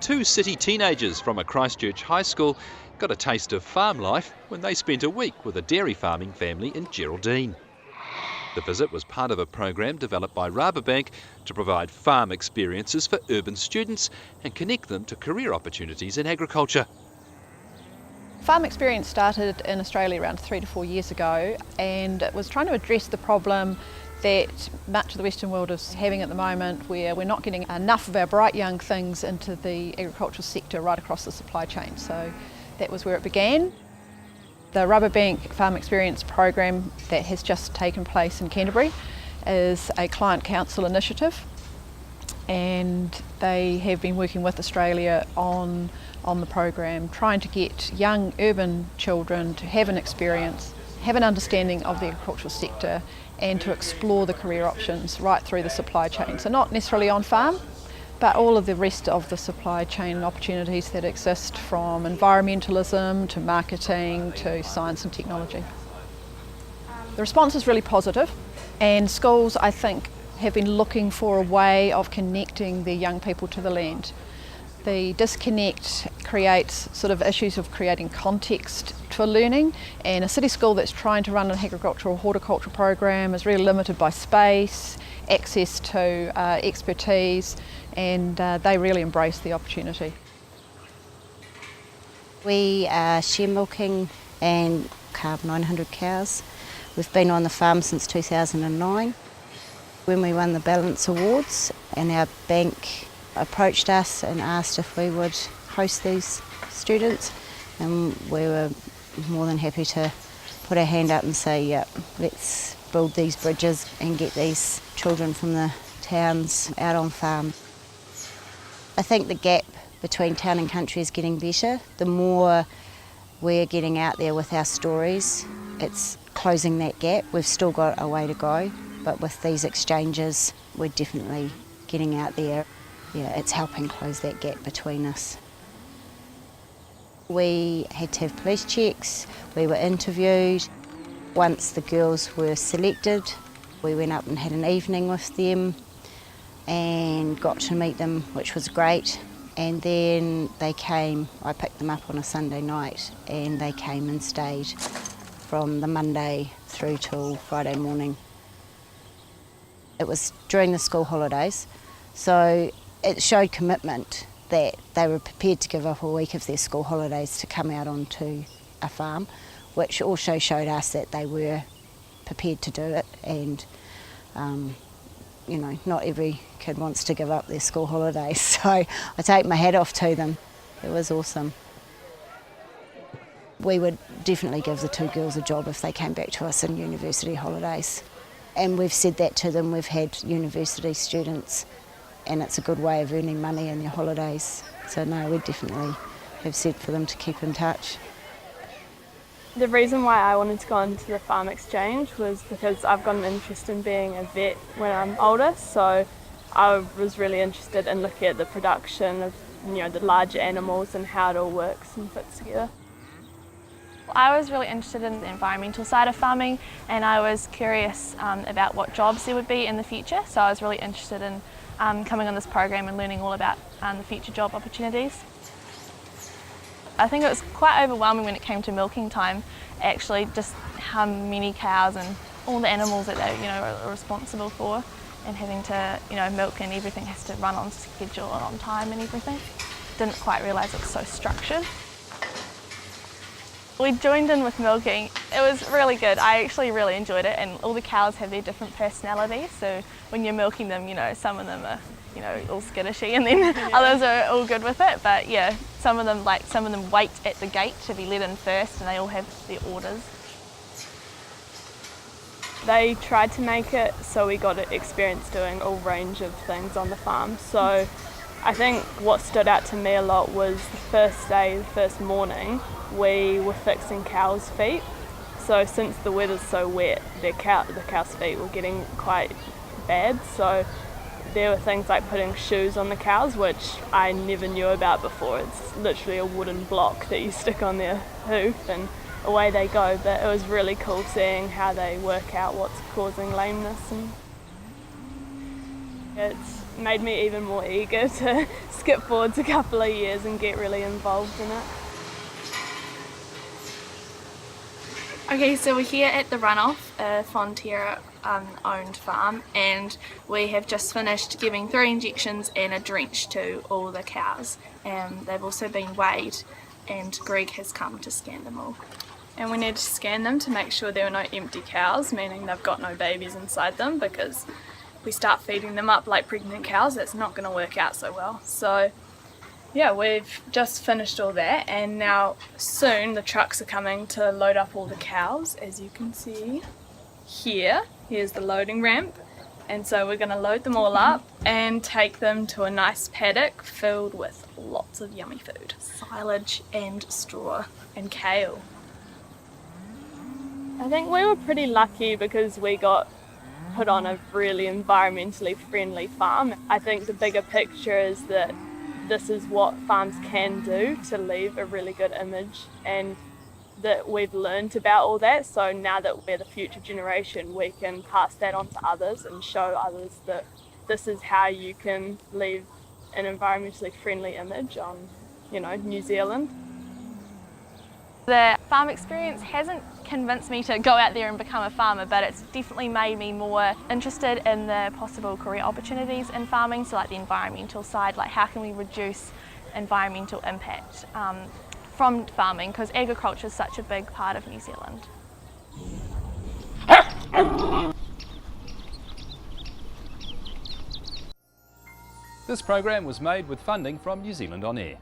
Two city teenagers from a Christchurch high school got a taste of farm life when they spent a week with a dairy farming family in Geraldine. The visit was part of a program developed by Rabobank to provide farm experiences for urban students and connect them to career opportunities in agriculture. Farm Experience started in Australia around 3 to 4 years ago, and it was trying to address the problem that much of the Western world is having at the moment, where we're not getting enough of our bright young things into the agricultural sector right across the supply chain. So that was where it began. The Rabobank Farm Experience program that has just taken place in Canterbury is a client council initiative, and they have been working with Australia on the program, trying to get young urban children to have an experience, have an understanding of the agricultural sector, and to explore the career options right through the supply chain. So not necessarily on farm, but all of the rest of the supply chain opportunities that exist, from environmentalism to marketing to science and technology. The response is really positive, and schools, I think, have been looking for a way of connecting their young people to the land. The disconnect creates sort of issues of creating context for learning, and a city school that's trying to run an agricultural horticultural program is really limited by space, access to expertise, and they really embrace the opportunity. We are share milking and carb 900 cows. We've been on the farm since 2009. When we won the Balance Awards, and our bank approached us and asked if we would host these students, and we were more than happy to put our hand up and say, yeah, let's build these bridges and get these children from the towns out on farm. I think the gap between town and country is getting better. The more we're getting out there with our stories, it's closing that gap. We've still got a way to go, but with these exchanges, we're definitely getting out there. Yeah, it's helping close that gap between us. We had to have police checks, we were interviewed. Once the girls were selected, we went up and had an evening with them and got to meet them, which was great. And then they came, I picked them up on a Sunday night, and they came and stayed from the Monday through till Friday morning. It was during the school holidays, so it showed commitment that they were prepared to give up a week of their school holidays to come out onto a farm, which also showed us that they were prepared to do it. And you know, not every kid wants to give up their school holidays, so I take my hat off to them. It was awesome. We would definitely give the two girls a job if they came back to us in university holidays, and we've said that to them. We've had university students, and it's a good way of earning money in their holidays. So no, we definitely have said for them to keep in touch. The reason why I wanted to go into the farm exchange was because I've got an interest in being a vet when I'm older, so I was really interested in looking at the production of, you know, the larger animals and how it all works and fits together. I was really interested in the environmental side of farming, and I was curious about what jobs there would be in the future, so I was really interested in coming on this program and learning all about the future job opportunities. I think it was quite overwhelming when it came to milking time, actually, just how many cows and all the animals that they, you know, are responsible for, and having to, you know, milk, and everything has to run on schedule and on time and everything. Didn't quite realise it was so structured. We joined in with milking. It was really good. I actually really enjoyed it, and all the cows have their different personalities, so when you're milking them, you know, some of them are, you know, all skittishy, and then others are all good with it. But yeah, some of them wait at the gate to be let in first, and they all have their orders. They tried to make it so we got experience doing a range of things on the farm. So I think what stood out to me a lot was the first day, the first morning, we were fixing cows' feet. So since the weather's so wet, the cows' feet were getting quite bad. So there were things like putting shoes on the cows, which I never knew about before. It's literally a wooden block that you stick on their hoof and away they go. But it was really cool seeing how they work out what's causing lameness. And it's made me even more eager to skip forwards a couple of years and get really involved in it. Okay, so we're here at the Runoff, a Fonterra owned farm, and we have just finished giving 3 injections and a drench to all the cows. They've also been weighed, and Greg has come to scan them all. And we need to scan them to make sure there are no empty cows, meaning they've got no babies inside them, because if we start feeding them up like pregnant cows, that's not going to work out so well. So yeah, we've just finished all that, and now soon the trucks are coming to load up all the cows, as you can see here. Here's the loading ramp, and so we're going to load them all up and take them to a nice paddock filled with lots of yummy food. Silage and straw. And kale. I think we were pretty lucky because we got put on a really environmentally friendly farm. I think the bigger picture is that this is what farms can do to leave a really good image, and that we've learned about all that, so now that we're the future generation, we can pass that on to others and show others that this is how you can leave an environmentally friendly image on, New Zealand. The farm experience hasn't convinced me to go out there and become a farmer, but it's definitely made me more interested in the possible career opportunities in farming, so like the environmental side, like how can we reduce environmental impact from farming, because agriculture is such a big part of New Zealand. This program was made with funding from New Zealand On Air.